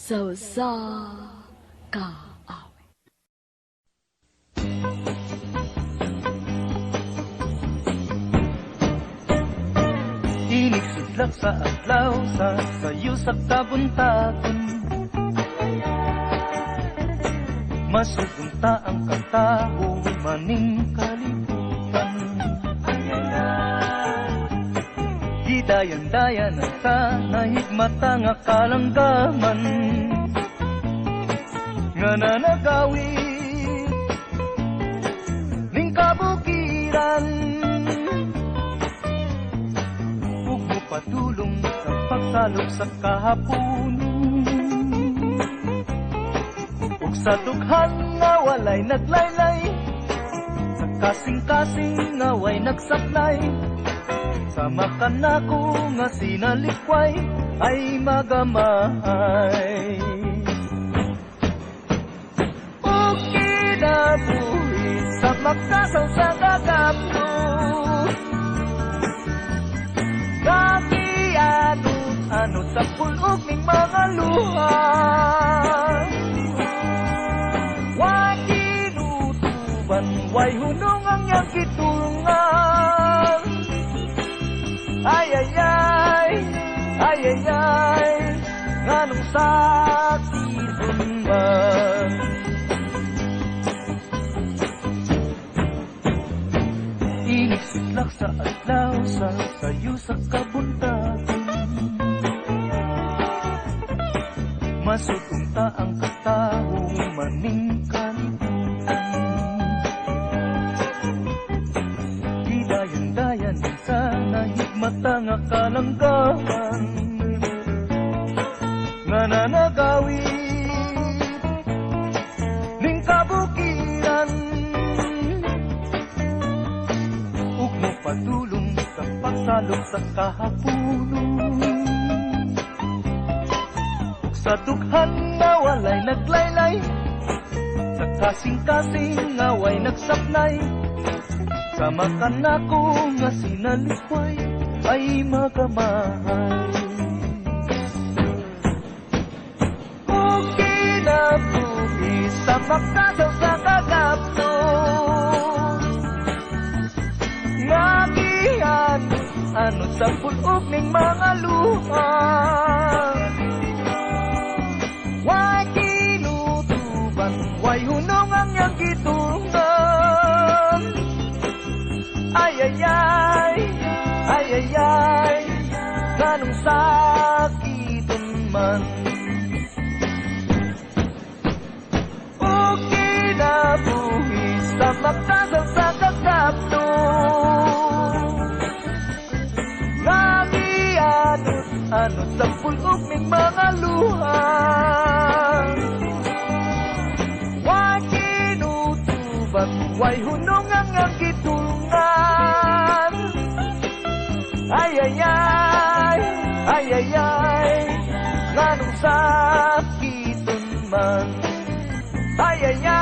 sa kaawit. Inisidlak sa adlaw sa sayo sa kabuntagon, masugumta ang katao maning kalibutan. Gidayan-dayan ang tanahigmata nga kalanggaman nga nanagawin ning kabukiran. Ug patulong sa pagsalog sa kahaponon, ug sa dughan nga walay naglaylay, sa kasing-kasing nga way nagsaklay. Sama ka na ko nga sinalikway ay magamay. O kinabuhi sa magkasaw sa gagapno, kakianot-anot sa pulog ning mga luha. Way kinutuban, way hunong ang yang kitulungan. Ay, ay, ay, ay, ay, ay, nganong sakit man. Inisidlak sa adlaw sa sayo sa kabuntagon, masugumta ang katao maning kalibutan. Gidayan-dayan din sa nahigmata nga kalanggaman nga nanagawin ning kabukiran. Ug mopadulong sa pagsalog sa kahaponon, ug sa dughan na walay naglaylay, sa kasing-kasing nga way nagsaklay. Sama ka na ko nga sinalikway ay magamay. O kinabuhi sa magkasaw sa kagapno, nagianot sa pulog ning mga luha. Way kinutuban, way hunong ang yang gitungan. Ay, ay, ay, ay, ay, ay, ganong sakiton man. O kinabuhi sa magkasaw sa kagapno, nagianot-anot sa pulog ning mga luha. Way kinutuban, way hunong ang gitulungan. Ay, ay, ay, ay, ay, ay, nganong sakiton man. Ay, ay, ay.